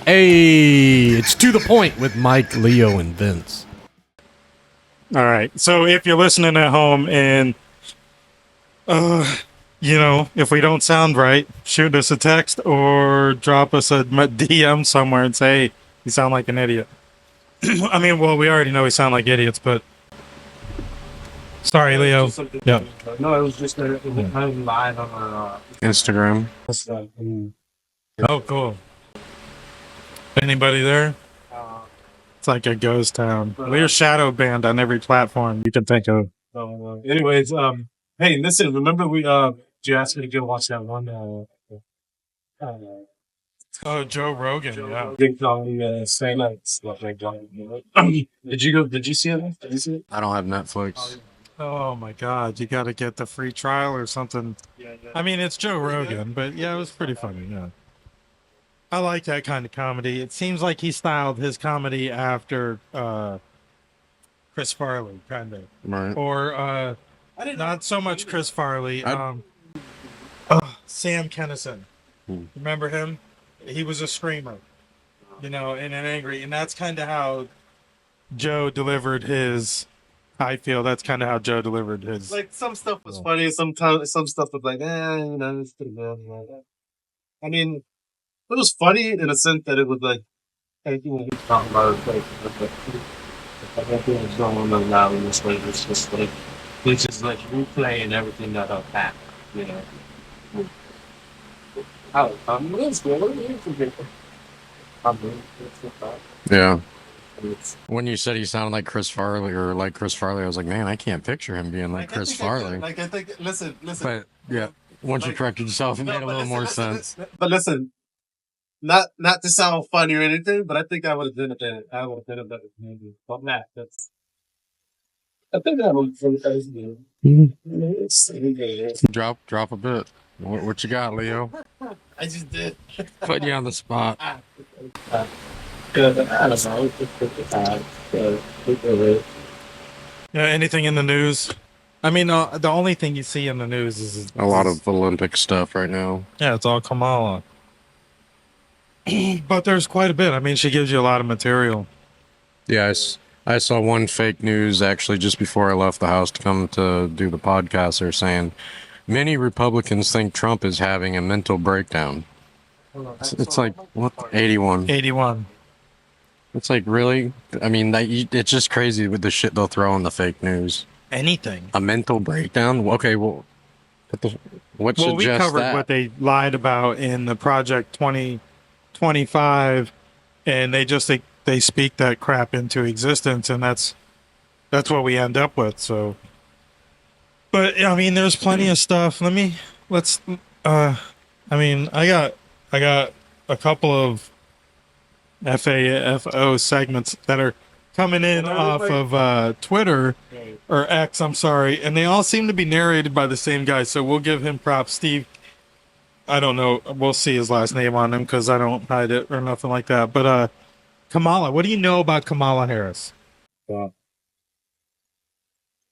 Hey, it's To The Point with Mike, Leo, and Vince. All right. So if you're listening at home and, if we don't sound right, shoot us a text or drop us a DM somewhere and say, hey, you sound like an idiot. I mean, well, we already know we sound like idiots, but sorry, Leo. Yeah. No, it was just I'm live on our Instagram. Oh, cool. Anybody there? It's like a ghost town. We're shadow banned on every platform you can think of. anyways, hey, listen, remember you asked me to go watch that one Oh, Joe Rogan. Yeah. Big Dog Say Nights stuff like that. Did you see it? Did you see it? I don't have Netflix. Oh my God, you got to get the free trial or something. I mean, it's Joe Rogan, but yeah, it was pretty funny. Yeah, I like that kind of comedy. It seems like he styled his comedy after Chris Farley, kind of, Right. or not so much Chris Farley. Sam Kinison. Remember him? He was a screamer, and an angry, and that's kind of how Joe delivered his. I feel that's kind of how Joe delivered his. Like some stuff was funny, sometimes some stuff was like, it's pretty bad. I mean, it was funny in a sense that it was like anything he's talking about is like everything that's going on now in this way. It's just like replaying everything that happened, Yeah. When you said he sounded like Chris Farley I was like, man, I can't picture him being like Chris Farley. I think, listen. But yeah, once you corrected yourself, it made a little more sense. But listen, not to sound funny or anything, but I think I would have been a better movie. But Matt, I think that was Drop a bit. What you got, Leo? I just did. Put you on the spot. Anything in the news? I mean, the only thing you see in the news is A lot of Olympic stuff right now. Yeah, it's all Kamala. But there's quite a bit. I mean, she gives you a lot of material. Yes. I saw one fake news actually just before I left the house to come to do the podcast. They're saying many Republicans think Trump is having a mental breakdown. It's like, what? 81. 81. It's like, really? I mean, it's just crazy with the shit they'll throw in the fake news. Anything. A mental breakdown? Okay, well, what suggests we covered that? what they lied about in the Project 2025, and they speak that crap into existence, and that's what we end up with. So, but I mean, there's plenty of stuff. I got a couple of FAFO segments that are coming in off of Twitter or X, I'm sorry, and they all seem to be narrated by the same guy. So we'll give him props. Steve, I don't know, we'll see his last name on him because I don't hide it or nothing like that. But Kamala, what do you know about Kamala Harris?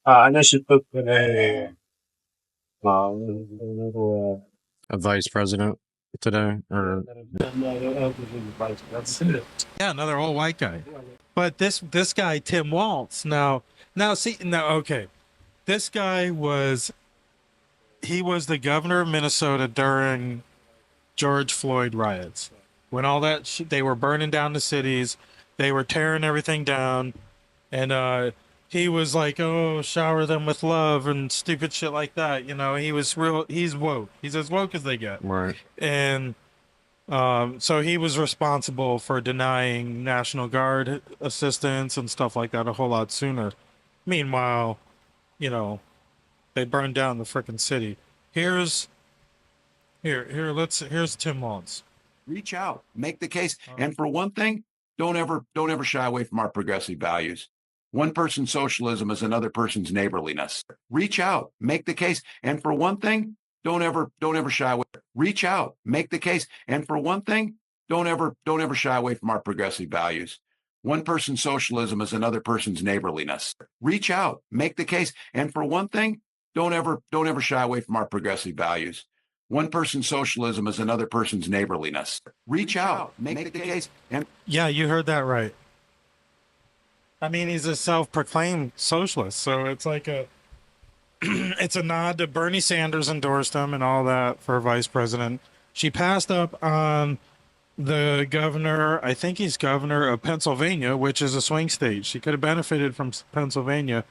I know she put A vice president today? Or Yeah, another old white guy. But this guy, Tim Walz, okay. This guy was the governor of Minnesota during George Floyd riots. When all that they were burning down the cities, they were tearing everything down, and he was like, "Oh, shower them with love" and stupid shit like that. He's woke. He's as woke as they get. right. And so he was responsible for denying National Guard assistance and stuff like that a whole lot sooner. Meanwhile, they burned down the frickin' city. Here's Tim Walz. Reach out, make the case. And for one thing, don't ever shy away from our progressive values. One person's socialism is another person's neighborliness. Reach out, make the case. And for one thing, don't ever shy away. Reach out, make the case. And for one thing, don't ever shy away from our progressive values. One person's socialism is another person's neighborliness. Reach out, make the case. And for one thing, don't ever shy away from our progressive values. One person's socialism is another person's neighborliness. Reach out, make the case, and Yeah, you heard that right. I mean, he's a self-proclaimed socialist, so it's like a it's a nod to Bernie Sanders endorsed him and all that for vice president. She passed up on the governor, I think he's governor of Pennsylvania, which is a swing state. She could have benefited from Pennsylvania,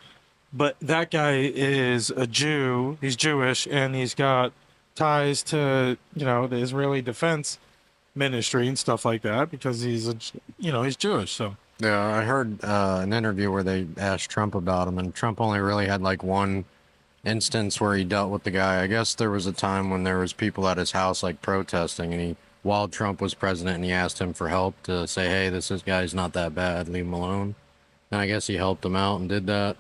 but that guy is a Jew. He's Jewish, and he's got ties to, the Israeli Defense Ministry and stuff like that because he's he's Jewish. So Yeah, I heard an interview where they asked Trump about him, and Trump only really had like one instance where he dealt with the guy. I guess there was a time when there was people at his house like protesting, and while Trump was president, and he asked him for help to say, hey, this guy's not that bad, leave him alone. And I guess he helped him out and did that.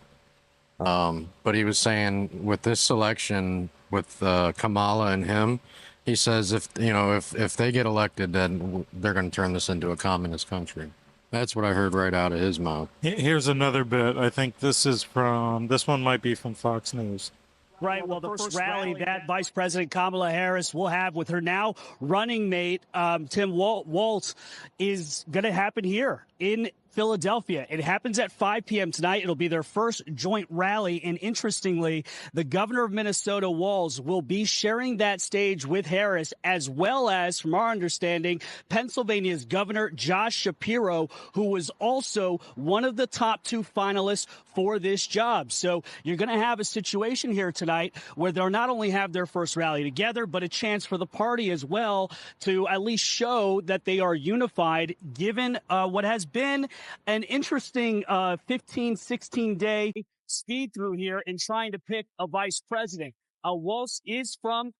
But he was saying with this election with Kamala and him, he says if they get elected, then they're going to turn this into a communist country. That's what I heard right out of his mouth. here's another bit. I think this one might be from Fox News. Right. Well, the first rally that Vice President Kamala Harris will have with her now running mate, Tim Walz, is going to happen here in Philadelphia. It happens at 5 p.m. tonight. It'll be their first joint rally. And interestingly, the governor of Minnesota, Walz, will be sharing that stage with Harris, as well as, from our understanding, Pennsylvania's Governor Josh Shapiro, who was also one of the top two finalists for this job. So you're going to have a situation here tonight where they'll not only have their first rally together, but a chance for the party as well to at least show that they are unified, given what has been an interesting 15, 16-day speed through here in trying to pick a vice president. Walz is from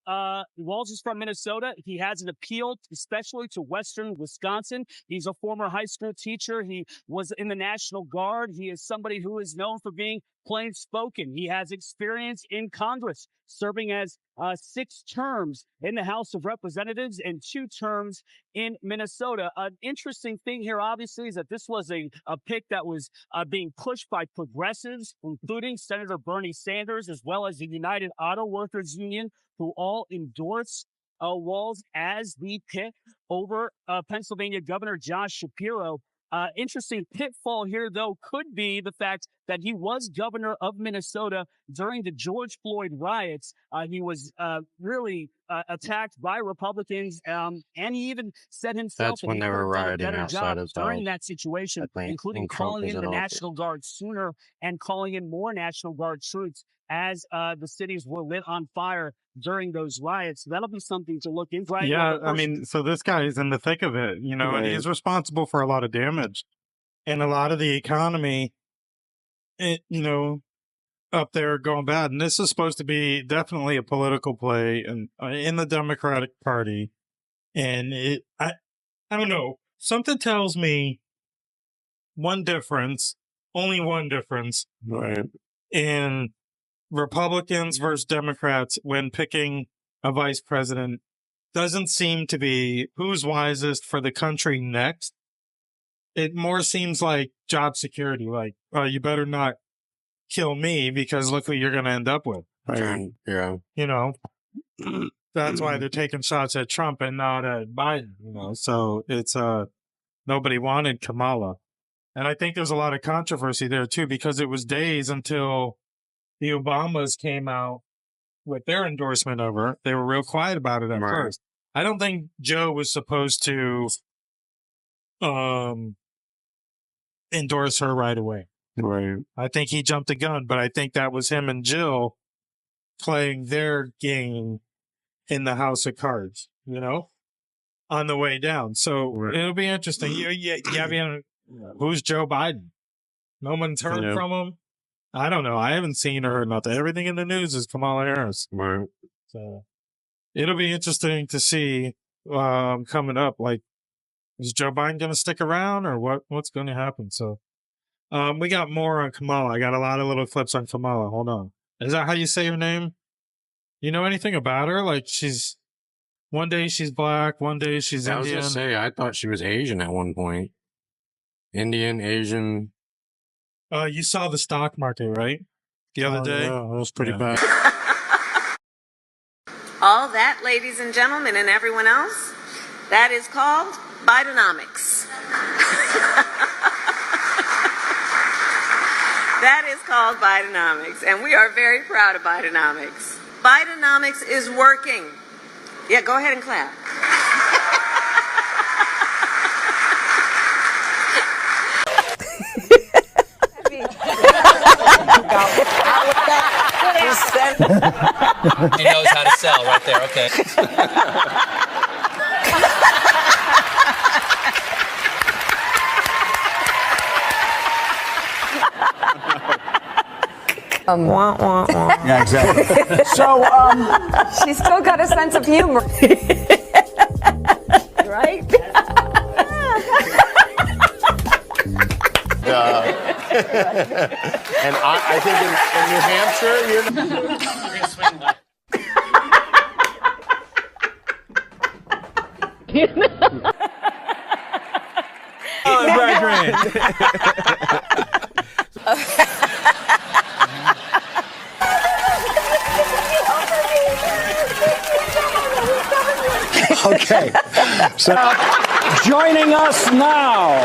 Minnesota. He has an appeal, especially to Western Wisconsin. He's a former high school teacher. He was in the National Guard. He is somebody who is known for being plain spoken. He has experience in Congress, serving as 6 terms in the House of Representatives and 2 terms in Minnesota. An interesting thing here, obviously, is that this was a pick that was being pushed by progressives, including Senator Bernie Sanders, as well as the United Auto Workers Union, who all endorse Walz as the pick over Pennsylvania Governor Josh Shapiro. Interesting pitfall here, though, could be the fact that he was governor of Minnesota during the George Floyd riots. He was really attacked by Republicans, and he even said himself That's when they were rioting outside his house during that situation, including calling in the National Guard sooner and calling in more National Guard troops as the cities were lit on fire during those riots. So that'll be something to look into. Right? Yeah, Well, I mean, so this guy is in the thick of it, and Right. he's responsible for a lot of damage and a lot of the economy, up there going bad. And this is supposed to be definitely a political play in the Democratic Party. And I don't know. Something tells me only one difference Right. in Republicans versus Democrats when picking a vice president doesn't seem to be who's wisest for the country next. It more seems like job security, like, oh, you better not kill me because look what you're going to end up with. Right. Yeah. That's why they're taking shots at Trump and not at Biden, So it's nobody wanted Kamala. And I think there's a lot of controversy there too, because it was days until the Obamas came out with their endorsement of her. They were real quiet about it at Right. first. I don't think Joe was supposed to endorse her right away. Right. I think he jumped the gun, but I think that was him and Jill playing their game in the House of Cards, on the way down. So Right. it'll be interesting. Who's Joe Biden? No one's heard Yeah. from him. I don't know. I haven't seen or heard nothing. Everything in the news is Kamala Harris. Right. So it'll be interesting to see coming up. Like, is Joe Biden going to stick around or what's going to happen? So we got more on Kamala. I got a lot of little clips on Kamala. Hold on. Is that how you say her name? You know anything about her? Like, one day she's black, one day she's I was Indian. gonna say, I thought she was Asian at one point. Indian, Asian. You saw the stock market, right? The other day? Yeah, that was pretty Yeah. bad. All that, ladies and gentlemen, and everyone else, that is called Bidenomics. That is called Bidenomics, and we are very proud of Bidenomics. Bidenomics is working. Yeah, go ahead and clap. He knows how to sell right there. Okay. Yeah, exactly. So, She's still got a sense of humor. Right? and I think in New Hampshire, okay. So, joining us now.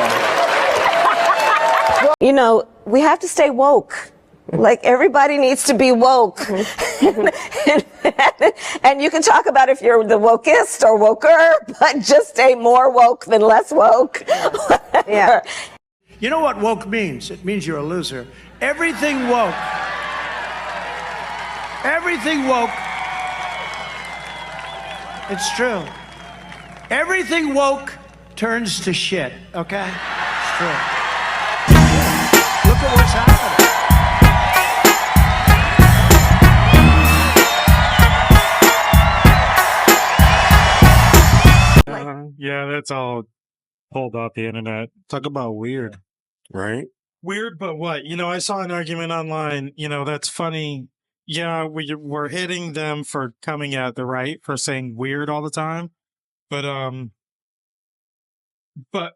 You know, we have to stay woke. Like, everybody needs to be woke. And you can talk about if you're the wokest or woker, but just stay more woke than less woke. Yeah. You know what woke means? It means you're a loser. Everything woke. Everything woke. It's true. Everything woke turns to shit, okay? It's true. Look at what's happening. Yeah, that's all pulled off the internet. Talk about weird. Right? Weird, but what? You know, I saw an argument online. You know, that's funny. Yeah, we're hitting them for coming at the right for saying weird all the time. But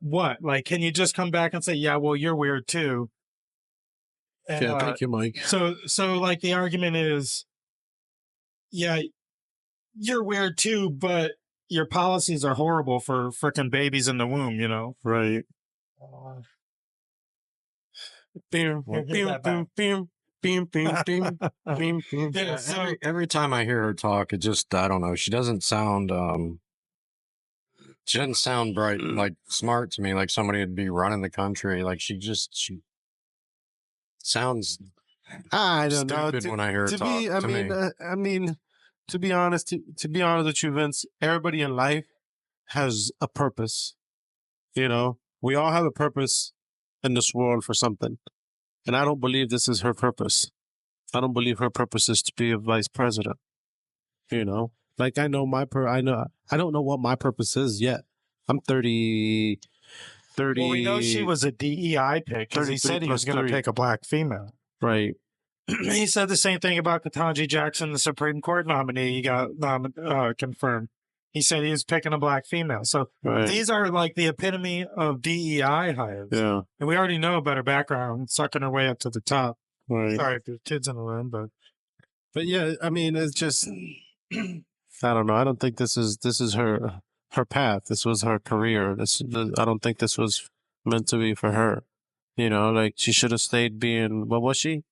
what? Like, can you just come back and say, yeah, well, you're weird too? And, Yeah, thank you, Mike. So like the argument is, yeah, you're weird too, but your policies are horrible for frickin' babies in the womb, you know? Right. Bam, Well, bam, bam, bam. Yeah, Every time I hear her talk, it just, I don't know. She doesn't sound bright, like smart to me, like somebody would be running the country. Like she sounds I don't know. stupid when I hear her talk. I mean, to be honest with you, Vince, everybody in life has a purpose. You know, we all have a purpose in this world for something. And I don't believe this is her purpose. I don't believe her purpose is to be a vice president. You know, like I don't know what my purpose is yet. I'm 30. well, we know she was a DEI pick because he 33 said he was plus going to 3. pick a black female. Right. He said the same thing about Ketanji Jackson, the Supreme Court nominee. He got confirmed. He said he was picking a black female. So Right. these are like the epitome of DEI hires. Yeah. And we already know about her background, sucking her way up to the top. Right. Sorry if there's kids in the room, But yeah, I mean, it's just I don't know. I don't think this is her path. This was her career. I don't think this was meant to be for her. You know, like she should have stayed being, what was she?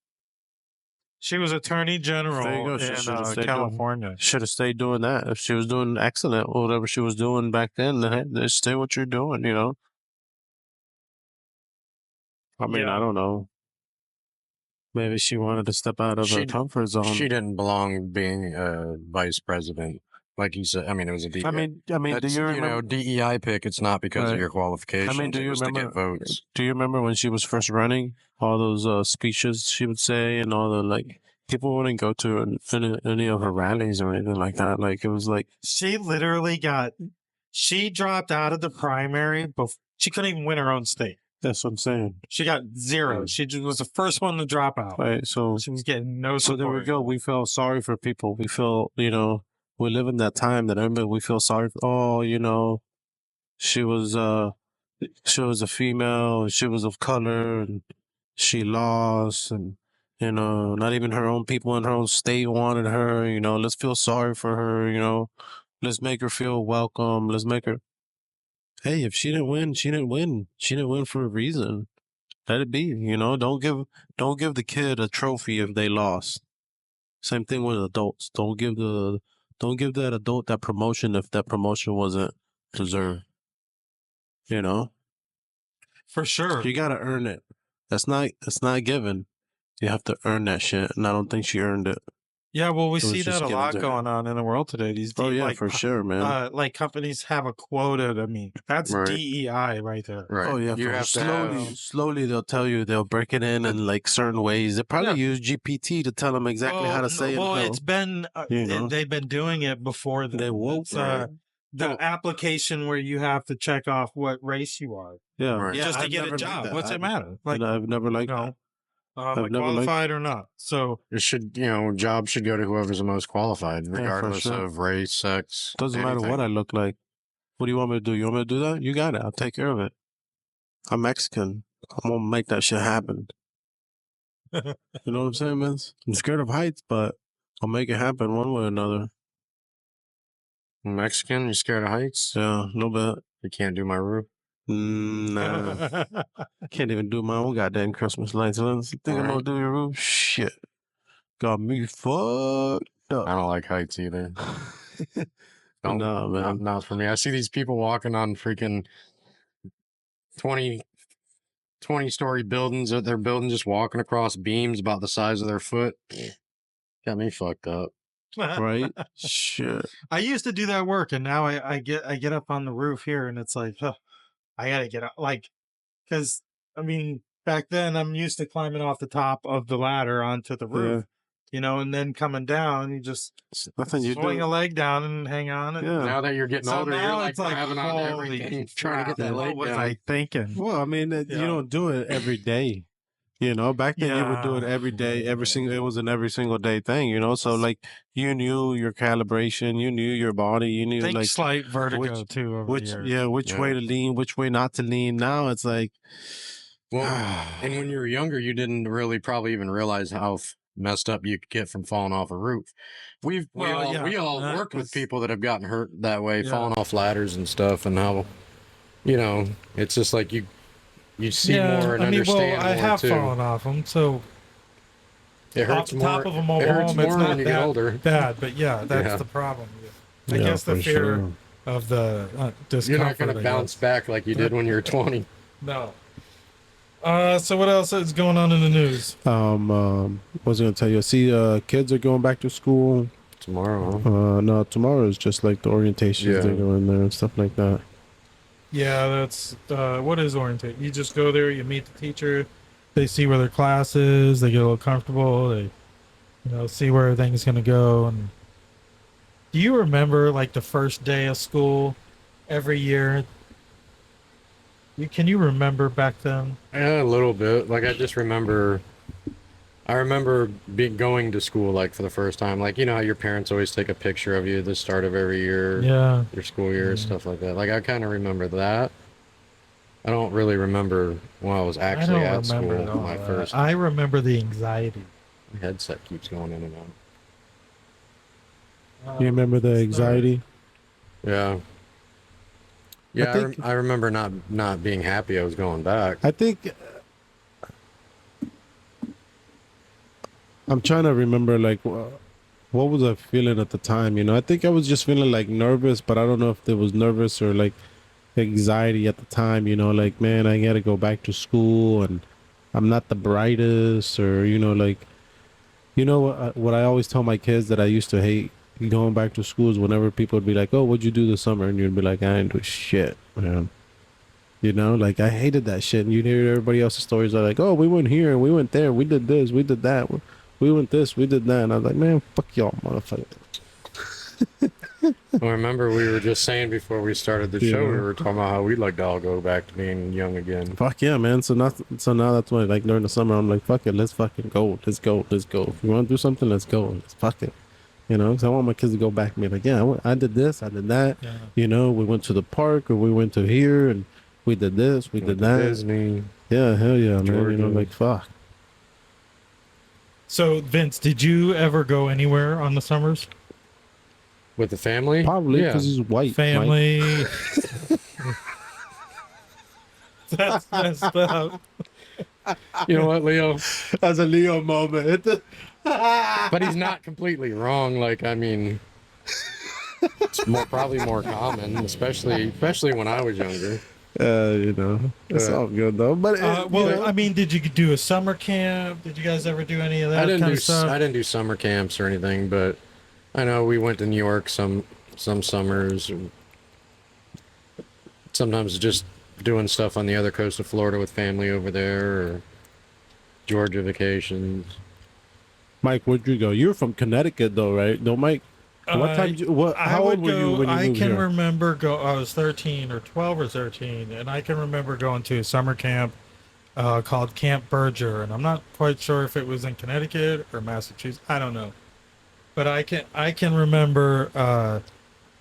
she was Attorney There you General go. She in should have stayed California. Should have stayed doing that. If she was doing excellent or whatever she was doing back then, then just stay what you're doing, you know? I mean, Yeah. I don't know. Maybe she wanted to step out of her comfort zone. She didn't belong being a vice president. Like you said, I mean, it was a DEI. I mean, do That's, you remember? DEI pick, it's not because of Right. your qualifications. I mean, do it you was to remember? get votes. Do you remember when she was first running? All those speeches she would say, and all the like. People wouldn't go to any of her rallies or anything like that. Like it was like She literally she dropped out of the primary before she couldn't even win her own state. that's what I'm saying. She got 0. She was the first one to drop out. Right. So She was getting no So support. there we go. We felt sorry for people. We feel, we live in that time that everybody, we feel sorry for, she was a female, and she was of color, and she lost, and You know, not even her own people in her own state wanted her. You know, let's feel sorry for her. You know, let's make her feel welcome. Let's make her. Hey, if she didn't win, she didn't win. She didn't win for a reason. Let it be. You know, don't give the kid a trophy if they lost. Same thing with adults. Don't give that adult that promotion if that promotion wasn't deserved. You know, For sure. you gotta earn it. That's not given. You have to earn that shit, and I don't think she earned it. Yeah, well, we It was see just that a given lot to her. going on in the world today. These Oh yeah, like, for sure, man. like companies have a quota to meet. That's Right. DEI right there. Right. Oh yeah, You have to have. slowly they'll tell you they'll break it in like certain ways. They probably Yeah. use GPT to tell them exactly how to say it. Well, how- it's been you know. they've been doing it before. They woke, It's, right? the application where you have to check off what race you are Yeah, Right. yeah, just to I've get never a liked job. that. What's it matter? Like, I've never liked no, I've like never liked- qualified or not. So It should, jobs should go to whoever's the most qualified, for regardless sure. of race, sex. Doesn't matter what anything. I look like. What do you want me to do? You want me to do that? You got it. I'll take care of it. I'm Mexican. I'm gonna make that shit happen. You know what I'm saying, man? I'm scared of heights, but I'll make it happen one way or another. Mexican, you scared of heights? Yeah, a little bit. You can't do my roof. Nah. I can't even do my own goddamn Christmas lights. You think I'm gonna do your roof? Shit. Got me fucked I up. don't like heights either. Don't, Nah, man. not for me. I see these people walking on freaking 20-story buildings that they're building, just walking across beams about the size of their foot. Got me fucked up. Right? Shit. I used to do that work, and now I get up on the roof here, and it's like, huh, I gotta get up, like, because I mean, back then I'm used to climbing off the top of the ladder onto the roof, and then coming down, you just It's nothing you swing do. a leg down and hang on. And, Yeah. Now that you're getting So older, you're now like it's like, grabbing on holy everything, trying to get that what leg was down. I thinking? Well, I mean, you Yeah. don't do it every day. You know, back then you would do it Yeah. every day, it was an every single day thing, so like you knew your calibration, you knew your body, you knew Think like slight vertigo which- too over which the years. which Yeah. way to lean, which way not to lean. Now it's like Well, and when you were younger, you didn't really probably even realize how messed up you could get from falling off a roof. We all worked with people that have gotten hurt that way, Yeah. falling off ladders and stuff, and how it's just like you see more and understand I more have too. fallen off them, so It off hurts the more. top of a mobile it hurts home, it's more not when you get that older. bad, but yeah, that's Yeah. the problem. I Yeah, guess the for fear sure. of the discomfort. You're not going I to guess. bounce back like you did when you were 20. No. So what else is going on in the news? what was I gonna tell you? I see kids are going back to school. Tomorrow. No, tomorrow is just like the orientations, Yeah. they go in there and stuff like that. Yeah, that's what is orientate? You just go there, you meet the teacher, they see where their class is, they get a little comfortable, they see where everything's gonna go. And do you remember like the first day of school every year? Can you remember back then? Yeah, a little bit. Like I remember going to school like for the first time. Like how your parents always take a picture of you at the start of every year, Yeah. your school year, stuff like that. Like I kind of remember that. I don't really remember when I was actually I at don't remember school. all My that. first I remember the anxiety. headset keeps going in and out. You remember the anxiety? Yeah. Yeah, I, think- I remember not being happy I was going back. I think I'm trying to remember like what was I feeling at the time. I think I was just feeling like nervous, but I don't know if it was nervous or like anxiety at the time. Like, man, I gotta go back to school and I'm not the brightest, or like what I always tell my kids that I used to hate going back to school is whenever people would be like, oh, what'd you do this summer? And you'd be like, I didn't do shit, man. Like I hated that shit. And you'd hear everybody else's stories are like, oh, we went here, we went there, we did this, we did that, we went this, we did that. And I was like, man, fuck y'all, motherfucker. I remember we were just saying before we started the show, Yeah. we were talking about how we'd like to all go back to being young again. Fuck yeah, man. So now that's why, like, during the summer, I'm like, fuck it, let's fucking go. Let's go. If you want to do something, let's go. Let's fuck it. Because I want my kids to go back and be like, yeah, I did this, I did that. Yeah. We went to the park, or we went to here, and we did this, we did that. Disney. Yeah, hell yeah, man. Jordan. Like, fuck. So, Vince, did you ever go anywhere on the summers? With the family? Probably Yeah. because he's white. Mike. Family. That's messed up. You know what, Leo? That's a Leo moment. But he's not completely wrong. Like, I mean, it's probably more common, especially when I was younger. You know, it's all good though. But Well, you know, I mean, did you do a summer camp? Did you guys ever do any of that kind of stuff? I didn't do summer camps or anything, but I know we went to New York some summers. And sometimes just doing stuff on the other coast of Florida with family over there, or Georgia vacations. Mike, where'd you go? You're from Connecticut though, right? No, Mike. What time? How old were you when you I moved can here? remember I was 13 or 12 or 13, and I can remember going to a summer camp called Camp Berger, and I'm not quite sure if it was in Connecticut or Massachusetts. I don't know, but I can remember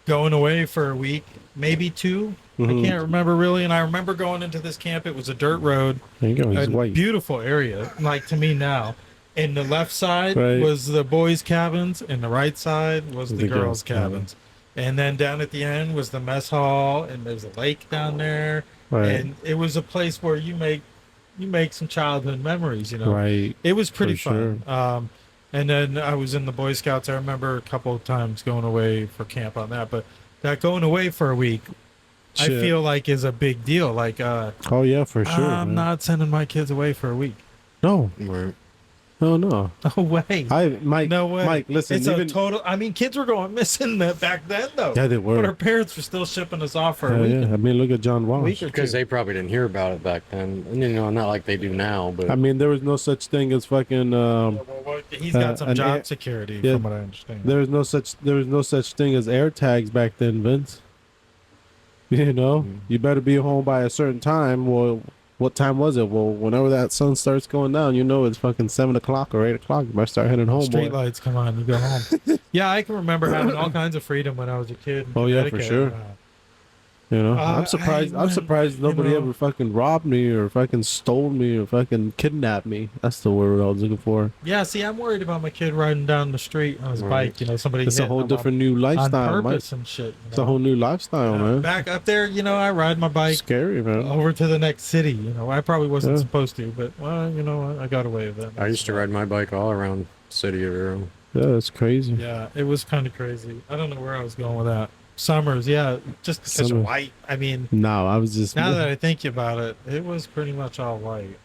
going away for a week, maybe two. Mhm. I can't remember really, and I remember going into this camp. It was a dirt road, There you go. He's a white. beautiful area, like to me now. And the left side Right. was the boys' cabins, and the right side was the The girls' girls' cabins. And then down at the end was the mess hall, and there's a lake down there. Right. And it was a place where you make some childhood memories, you know. Right. It was pretty For fun. And then I was in the Boy Scouts. I remember a couple of times going away for camp on that, but that going away for a week, I Shit. feel like is a big deal. Like, Oh yeah, for sure. I'm man. not sending my kids away for a week. No. Right. No, no. No way. Mike. No way. Mike, listen. It's a total. I mean, kids were going missing that back then, though. Yeah, they were. But our parents were still shipping us off for a Hell week. yeah. I mean, look at John Walsh. Week or Because two. they probably didn't hear about it back then. And, you know, not like they do now, but I mean, there was no such thing as fucking. He's got some an job air- security, yeah, from what I understand. There was no such thing as air tags back then, Vince. You know, you better be home by a certain time. Well, what time was it? Well, whenever that sun starts going down, you know it's fucking 7 o'clock or 8 o'clock. You better start heading home, Street boy. lights come on, you go home. Yeah, I can remember having all kinds of freedom when I was a kid. in Oh, yeah, for Connecticut. sure. You know, I'm I surprised went, nobody you know- ever fucking robbed me or fucking stole me or fucking kidnapped me. That's the word I was looking for. Yeah, see, I'm worried about my kid riding down the street on his Right. bike. You know, somebody. It's a hitting whole him different up new lifestyle, on purpose Mike. and shit. It's a whole new lifestyle, man. Back up there, you know, I ride my bike Scary, man. over to the next city. You know, I probably wasn't Yeah. supposed to, but well, you know, I got away with it. I used to ride my bike all around the city of Vero. Yeah, that's crazy. Yeah, it was kind of crazy. I don't know where I was going with that. Summers, yeah, just because Summer. white. I mean, No, I was just. now that I think about it, it was pretty much all white.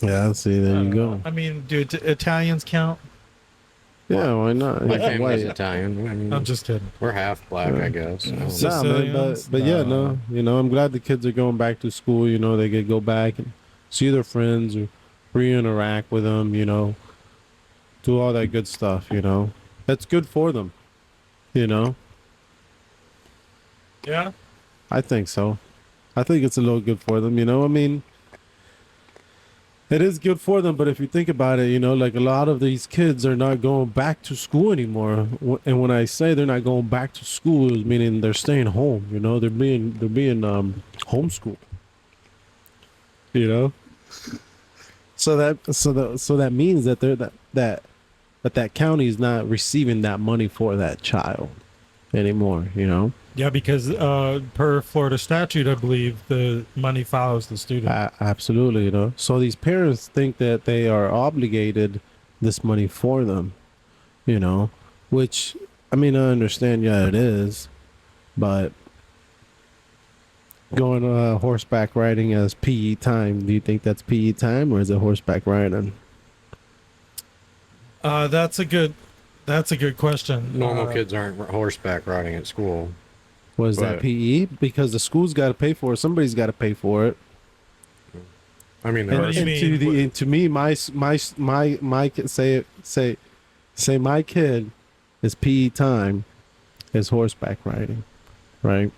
Yeah, see, there you go. I mean, do Italians count? Yeah, why not? My It's family's white. Italian. I mean, I'm just kidding. we're half black, I guess. I don't know. Nah, man, Sicilians? but yeah, No. no, you know, I'm glad the kids are going back to school. You know, they get go back and see their friends or re-interact with them. You know, do all that good stuff. You know, that's good for them. You know, Yeah. I think so. I think it's a little good for them. You know, I mean, it is good for them. But if you think about it, you know, like a lot of these kids are not going back to school anymore. And when I say they're not going back to school, it's meaning they're staying home. You know, they're being homeschooled. You know, so that means that that county is not receiving that money for that child anymore. You know. Yeah, because per Florida statute, I believe the money follows the student. Absolutely, you know. So these parents think that they are obligated this money for them, you know, which, I mean, I understand, yeah, it is, but going horseback riding as PE time, do you think that's PE time or is it horseback riding? That's a good question. Normal kids aren't horseback riding at school. Was that But- PE? Because the school's got to pay for it. Somebody's got to pay for it. I mean, And, there are do you and mean? and to me, my kid, say my kid is PE time is horseback riding, right?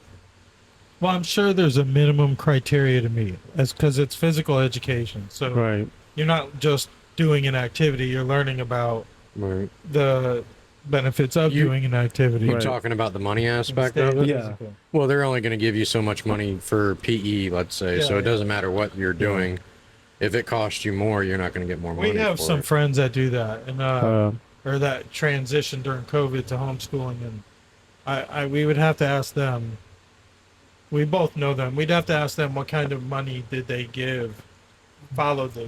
Well, I'm sure there's a minimum criteria to meet, as because it's physical education. So Right. you're not just doing an activity; you're learning about right. the benefits of doing an activity. You talking about the money aspect of it? Yeah. Well, they're only going to give you so much money for PE, let's say, so Yeah, it doesn't matter what you're doing. if it costs you more, you're not going to get more money. We have for some it. friends that do that, and or that transition during COVID to homeschooling, and we would have to ask them. We both know them. We'd have to ask them what kind of money did they give, follow the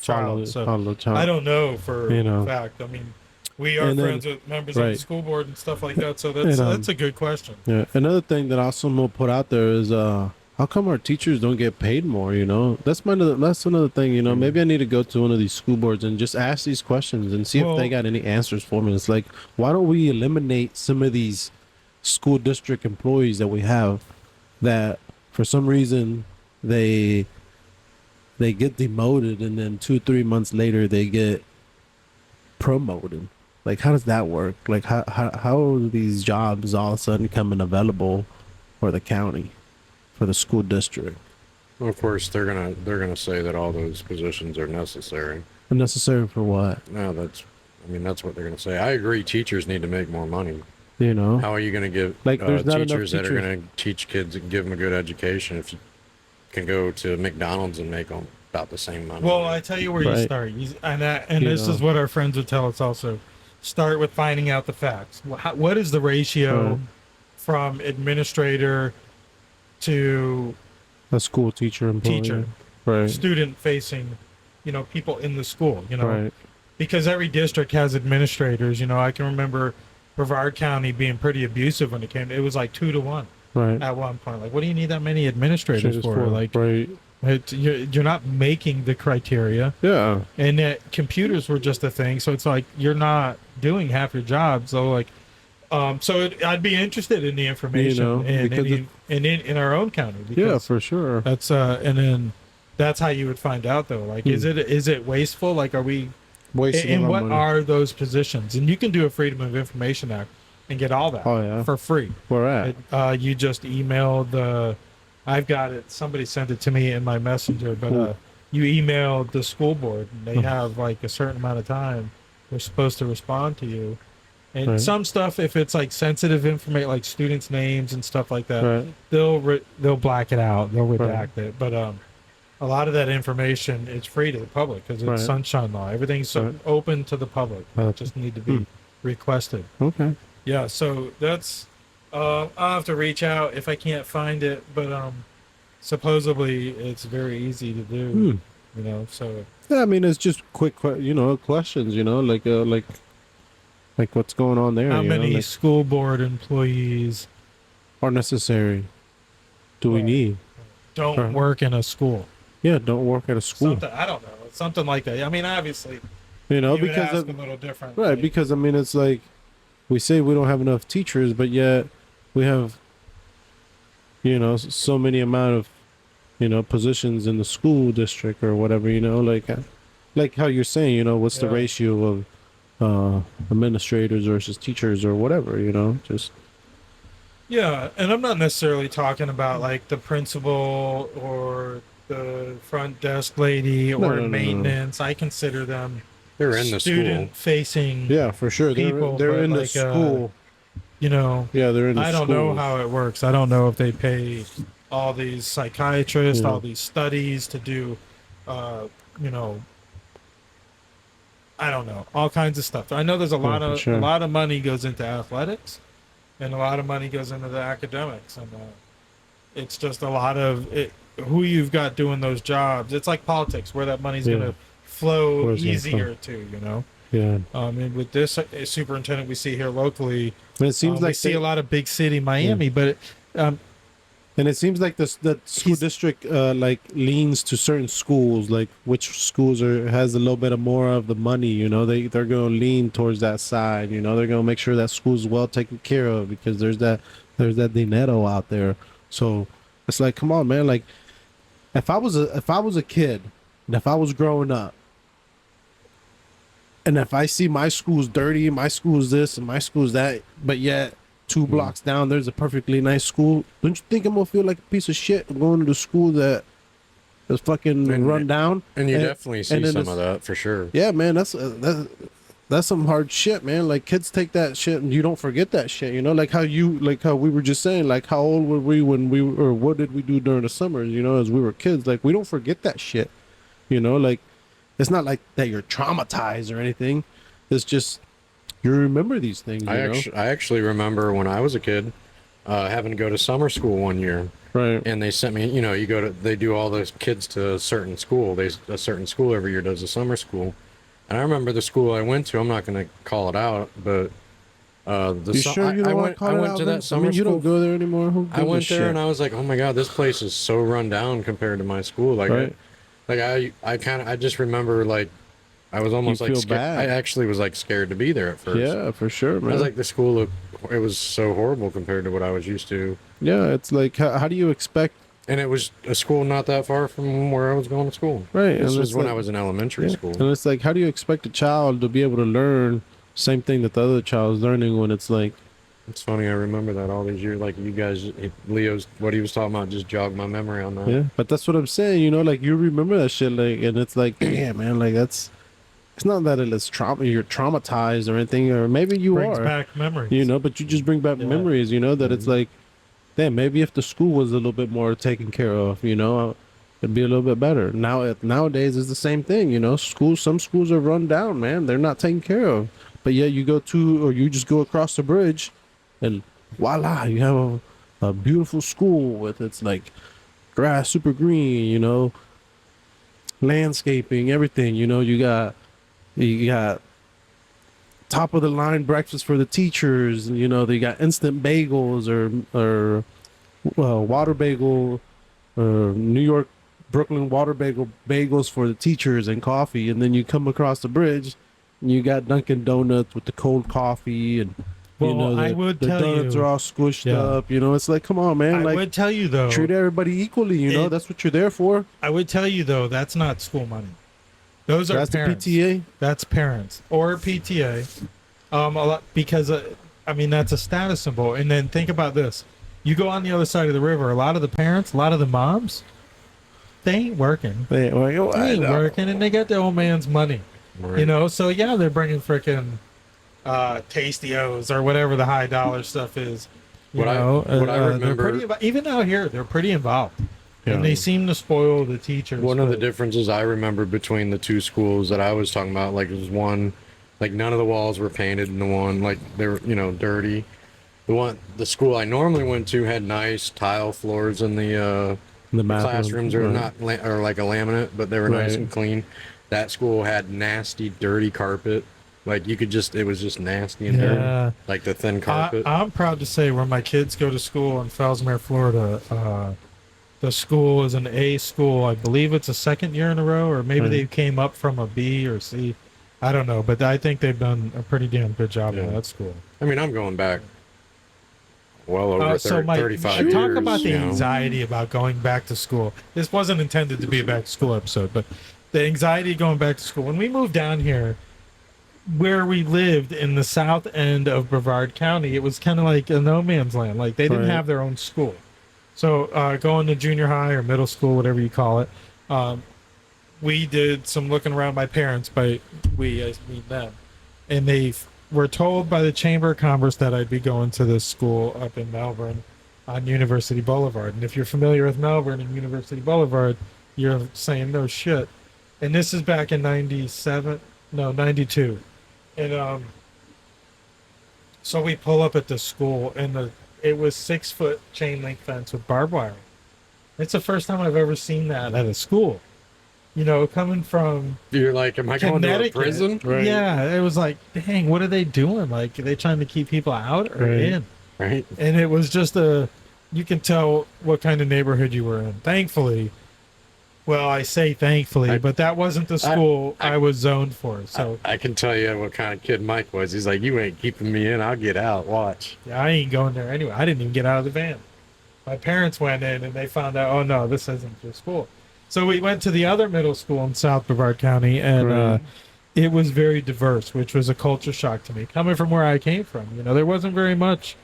child. So follow the child. I don't know for You a fact. I mean, we are And then- friends with members of the right. school board and stuff like that. So that's And, that's a good question. Yeah. Another thing that also will put out there is how come our teachers don't get paid more? You know, that's another thing. You know, maybe I need to go to one of these school boards and just ask these questions and see if they got any answers for me. It's like, why don't we eliminate some of these school district employees that we have that for some reason they get demoted and then 2-3 months later they get promoted? Like, how does that work? Like, how are these jobs all of a sudden coming available for the county, for the school district? Well, of course, they're gonna say that all those positions are necessary. Unnecessary for what? No, that's what they're gonna say. I agree. Teachers need to make more money. You know, How are you gonna give Like, there's not enough teachers that are teachers. gonna teach kids and give them a good education if you can go to McDonald's and make them about the same money? Well, I tell you where you Right. start, and You this know. is what our friends would tell us also. Start with finding out the facts. What is the ratio Right. from administrator to a school teacher employee. teacher, Right. student facing, people in the school, Right. because every district has administrators. I can remember Brevard County being pretty abusive when it was like 2-1 Right. at one point. Like, what do you need that many administrators Just for? Like, right. you're not making the criteria. Yeah. And that computers were just a thing, so it's like you're not doing half your job. So like, I'd be interested in the information because in our own county. Yeah, Because for sure. that's and then that's how you would find out though. Like, is it wasteful? Like, are we Wasting and our what money. are those positions? And you can do a Freedom of Information Act and get all that Oh, yeah. for free. Where at? You just email I've got it. Somebody sent it to me in my messenger, but you email the school board and they have like a certain amount of time they're supposed to respond to you. And Right. some stuff, if it's like sensitive information, like students' names and stuff like that, Right. they'll black it out. They'll redact Right. it. But a lot of that information is free to the public because it's Right. sunshine law. Everything's Right. open to the public. Right. It just need to be requested. Okay. Yeah, so that's I'll have to reach out if I can't find it, but supposedly it's very easy to do. So Yeah, I mean, it's just quick, questions. Like what's going on there? how you know, many like, school board employees are necessary? Do we need? don't Right. work in a school? Yeah, don't work at a school. Something I don't know, something like that. I mean, obviously, You know, you would because ask of, a little different, right? Because I mean, it's like we say we don't have enough teachers, but yet we have, so many amount of, positions in the school district or whatever. Like how you're saying, what's the Yeah. ratio of administrators versus teachers or whatever. Just Yeah, and I'm not necessarily talking about like the principal or the front desk lady or no. maintenance. I consider them They're in the school. student facing. yeah, for sure. People, they're but in the like, school. Yeah, They're in the I don't know schools. how it works. I don't know if they pay all these psychiatrists, Yeah. all these studies to do, I don't know, all kinds of stuff. I know there's a lot for of sure. a lot of money goes into athletics, and a lot of money goes into the academics, and it's just a lot of it. Who you've got doing those jobs. It's like politics, where that money's Yeah. going to flow Where's it gonna easier to. Yeah. And with this superintendent we see here locally, And it seems we like see they- a lot of big city Miami, but And it seems like the school district like leans to certain schools, like which schools has a little bit of more of the money. They're going to lean towards that side. They're going to make sure that school's well taken care of because there's that dinero out there. So it's like, come on, man. Like if I was a kid and if I was growing up, and if I see my school's dirty, my school's this and my school's that, but yet 2 blocks down there's a perfectly nice school, don't you think I'm gonna feel like a piece of shit going to the school that is fucking run down? And you definitely see then some it's- of that for sure. Yeah, man, that's some hard shit, man. Like kids take that shit and you don't forget that shit. Like how we were just saying, like how old were we when or what did we do during the summers? As we were kids, like we don't forget that shit. You know, like it's not like that you're traumatized or anything. It's just you remember these things. I actually remember when I was a kid having to go to summer school one year. Right. And they sent me, they do all those kids to a certain school. A certain school every year does a summer school. And I remember the school I went to, I'm not going to call it out, but I went to that summer school. You don't go there anymore. I went there and I was like, oh my God, this place is so run down compared to my school. Like, right. I just remember like, I was almost like scared. Bad. I actually was like scared to be there at first. Yeah, for sure, man. I was like, the school it was so horrible compared to what I was used to. Yeah, it's like, how do you expect? And it was a school not that far from where I was going to school. Right. This was when I was in elementary school. And it's like, how do you expect a child to be able to learn same thing that the other child is learning when it's like... It's funny, I remember that all these years. Like, you guys, Leo's, what he was talking about just jogged my memory on that. Yeah, but that's what I'm saying, like, you remember that shit, like, and it's like, damn, man, like, that's... It's not that it's you're traumatized or anything, or maybe you brings are. back memories. But you just bring back memories, that it's like, damn, maybe if the school was a little bit more taken care of, it'd be a little bit better. Nowadays it's the same thing, some schools are run down, man. They're not taken care of. But yeah, you just go across the bridge and voila, you have a beautiful school with its like grass super green, landscaping, everything, you got top of the line breakfast for the teachers. They got instant bagels or water bagel, New York, Brooklyn water bagels for the teachers and coffee. And then you come across the bridge and you got Dunkin' Donuts with the cold coffee and I would the tell donuts you, are all squished up. It's like, come on, man. I would tell you though, treat everybody equally. That's what you're there for. I would tell you though, that's not school money. Those are parents. The PTA. That's parents or PTA. A lot, because that's a status symbol. And then think about this: you go on the other side of the river. A lot of the parents, a lot of the moms, they ain't working. They ain't working, and they got their old man's money. Right. So yeah, they're bringing freaking Tastios or whatever the high dollar stuff is. What I remember, even out here, they're pretty involved. Yeah. And they seem to spoil the teachers. One of the differences I remember between the two schools that I was talking about, like, was one, like, none of the walls were painted, and the one, like, they were, dirty. The school I normally went to had nice tile floors in the classrooms, or or like a laminate, but they were nice and clean. That school had nasty, dirty carpet. Like, it was just nasty and dirty, like the thin carpet. I'm proud to say where my kids go to school in Fellsmere, Florida, the school is an A school. I believe it's a second year in a row, or maybe they came up from a B or C. I don't know, but I think they've done a pretty damn good job in that school. I mean, I'm going back well over 35 years. Talk about the anxiety about going back to school. This wasn't intended to be a back to school episode, but the anxiety of going back to school. When we moved down here, where we lived in the south end of Brevard County, it was kind of like a no man's land. Like, they didn't have their own school. So going to junior high or middle school, whatever you call it, we did some looking around. My parents, I mean them, and they were told by the Chamber of Commerce that I'd be going to this school up in Melbourne on University Boulevard. And if you're familiar with Melbourne and University Boulevard, you're saying no shit. And this is back in 92. And so we pull up at the school, and it was 6-foot chain link fence with barbed wire. It's the first time I've ever seen that at a school. Coming from... You're like, am I going to a prison? Right. Yeah, it was like, dang, what are they doing? Like, are they trying to keep people out or in? Right. And it was just you can tell what kind of neighborhood you were in. Thankfully, well, I say thankfully, but that wasn't the school I was zoned for. So I can tell you what kind of kid Mike was. He's like, you ain't keeping me in. I'll get out. Watch. Yeah, I ain't going there anyway. I didn't even get out of the van. My parents went in and they found out, oh no, this isn't your school. So we went to the other middle school in South Brevard County, and it was very diverse, which was a culture shock to me. Coming from where I came from, there wasn't very much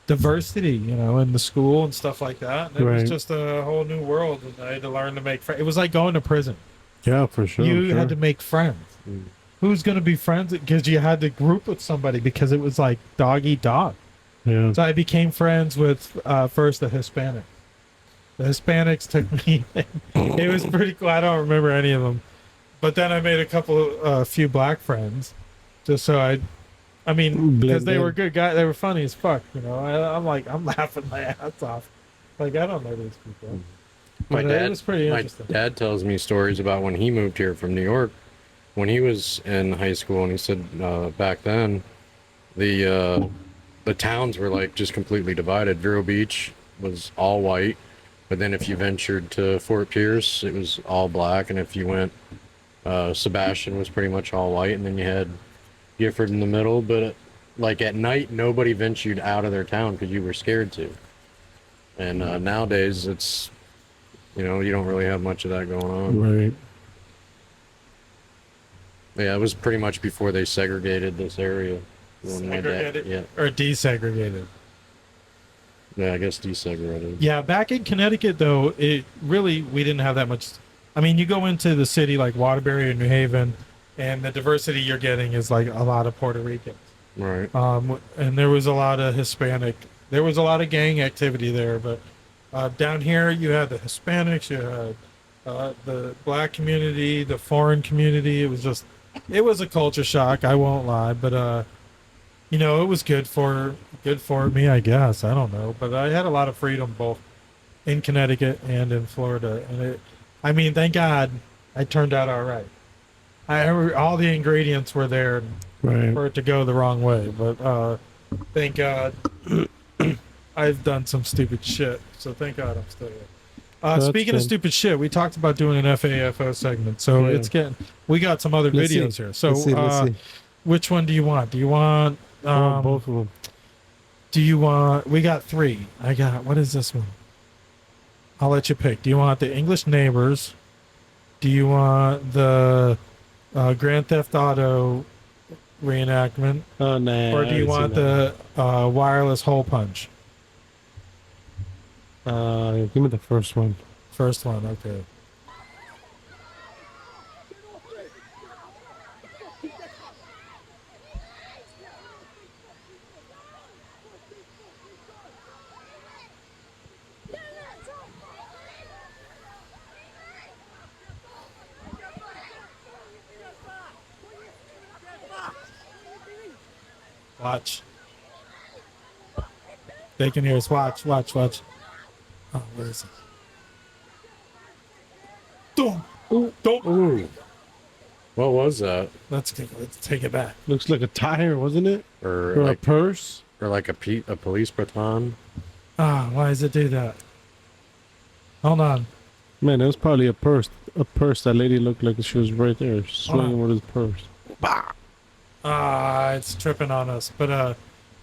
diversity, in the school and stuff like that. And it was just a whole new world, and I had to learn to make friends. It was like going to prison. Yeah, for sure. You had to make friends. Who's going to be friends? Because you had to group with somebody, because it was like dog eat dog. Yeah. So I became friends with first a Hispanic. The Hispanics took me. It was pretty cool. I don't remember any of them, but then I made a few black friends, just so I mean, because they were good guys. They were funny as fuck. You know, I'm laughing my ass off. Like, I don't know these people. But it was pretty interesting. My dad tells me stories about when he moved here from New York, when he was in high school, and he said back then, the towns were like just completely divided. Vero Beach was all white, but then if you ventured to Fort Pierce, it was all black, and if you went, Sebastian was pretty much all white, and then you had Gifford in the middle. But like at night, nobody ventured out of their town because you were scared to. And nowadays, it's, you know, you don't really have much of that going on. Right. Yeah, it was pretty much before they segregated this area. Segregated Yeah. or desegregated. Yeah, I guess desegregated. Yeah, back in Connecticut, though, we didn't have that much. I mean, you go into the city like Waterbury or New Haven, and the diversity you're getting is like a lot of Puerto Ricans. Right. And there was a lot of Hispanic. There was a lot of gang activity there, but down here you had the Hispanics, you had the black community, the foreign community. It was a culture shock. I won't lie, but you know, it was good for me, I guess. I don't know, but I had a lot of freedom both in Connecticut and in Florida, and I mean, thank God I turned out all right. All the ingredients were there for it to go the wrong way, but thank God I've done some stupid shit, so thank God I'm still here. Speaking of stupid shit, we talked about doing an FAFO segment, so we got some other videos here. So let's see. Which one do you want? Do you want both of them? Do you want? We got three. What is this one? I'll let you pick. Do you want the English Neighbors? Do you want the Grand Theft Auto reenactment? Oh, nah. Or do you want the wireless hole punch? Give me the first one. First one, okay. Watch. They can hear us. Watch. Oh, where is it? Don't. What was that? Let's take it back. Looks like a tire, wasn't it? Or like, a purse? Or like a police baton? Why does it do that? Hold on. Man, it was probably a purse. A purse. That lady looked like she was right there, swinging with his purse. Bah. It's tripping on us, but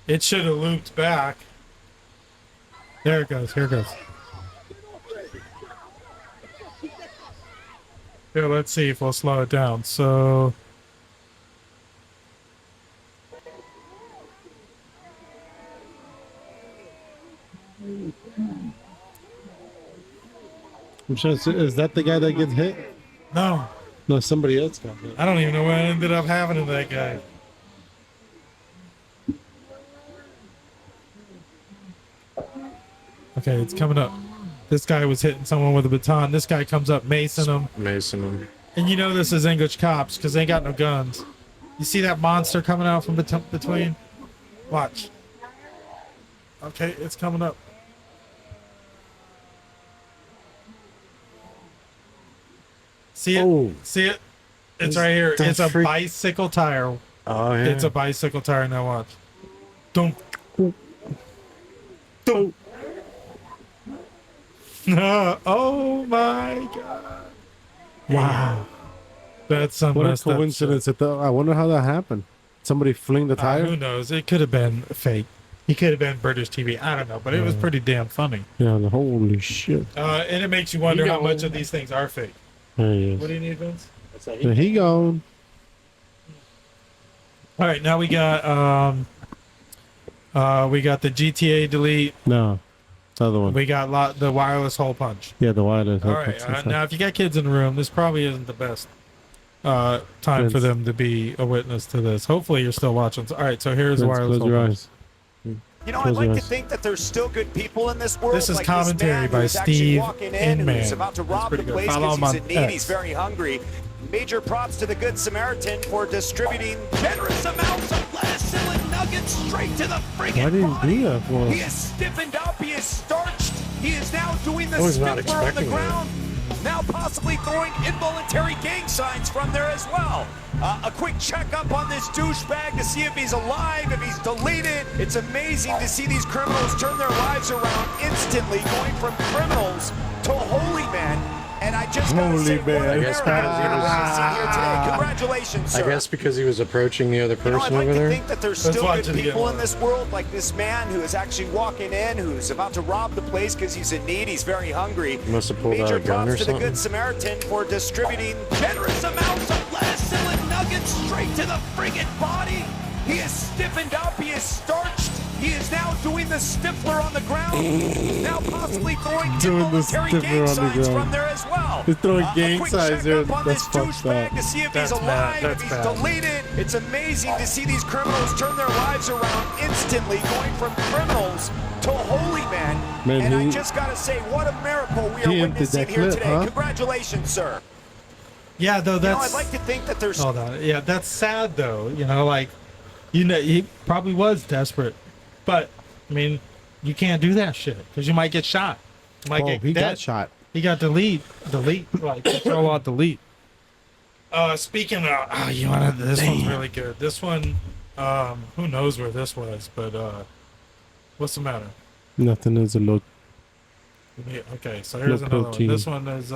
it should have looped back. There it goes. Here it goes. Here, let's see if we'll slow it down. So. I'm trying to see, is that the guy that gets hit? No. No, somebody else got hit. I don't even know what ended up happening to that guy. Okay, it's coming up. This guy was hitting someone with a baton. This guy comes up, macing him. And you know this is English cops because they ain't got no guns. You see that monster coming out from between? Watch. Okay, it's coming up. See it? Oh. See it? It's right here. It's a bicycle tire. Oh, yeah. It's a bicycle tire. Now watch. Don't. Oh my God. Wow. That's some what a messed up coincidence. I wonder how that happened. Somebody fling the tire? who knows? It could have been fake. He could have been British TV. I don't know, but it was pretty damn funny. Yeah, holy shit. And it makes you wonder how much of these things are fake. There he is. What do you need, Vince? There he gone. All right, now we got the GTA delete. No, the other one. We got the wireless hole punch. Yeah, the wireless hole All right, punch. now if you got kids in the room, this probably isn't the best time for them to be a witness to this. Hopefully, you're still watching. All right, so here's the wireless Close hole your punch. eyes. You know, I'd like to think that there's still good people in this world. This is like commentary man by who's actually Steve walking in, Inman. who's about to rob the pretty good. place Follow because him he's on in need. He's X. very hungry. Major props to the Good Samaritan for distributing generous amounts of lettuce and nuggets straight to the Why friggin' did he body. do that for? He is stiffened up. He is starched. He is now doing the I was not stiffler on the expecting that. ground. Now possibly throwing involuntary gang signs from there as well. A quick checkup on this douchebag to see if he's alive, if he's deleted. It's amazing to see these criminals turn their lives around instantly, going from criminals to holy men. And I just gotta Holy say, man. what a I guess because he miracle was- we've seen here today. Congratulations, sir. I guess because he was approaching the other You know, person I'd like over to there. think that there's Let's still watch good it again. people in this world, like this man who is actually walking in, who's about to rob the place because he's in need. He's very hungry. Must have pulled out Major a gun props or to the something. Good Samaritan for distributing generous amounts of lettuce and nuggets straight to the friggin' body. He is stiffened up. He is starched. He is now doing the stiffler on the ground. Now possibly throwing Doing the involuntary stiffler gang on the signs ground. from there as well. He's throwing A gang quick signs there. checkup on That's this fucked douchebag up. to see if That's he's bad. alive, That's if he's bad. deleted. It's amazing to see these criminals turn their lives around instantly, going from criminals to holy men. Man, and I he- just gotta say, what a miracle we he are emptied witnessing that here clip, today. huh? Congratulations, sir. Yeah, though You know, that's. I'd like to think that there's Hold on. Yeah, that's sad though. You know, like, he probably was desperate, but I mean, you can't do that shit because you might get shot. You might Oh, get he dead. got shot. He got delete, like control alt delete. Speaking of, you want to? This one's really good. This one, who knows where this was, but what's the matter? Nothing is a low. Okay, so here's Low another protein. one. This one is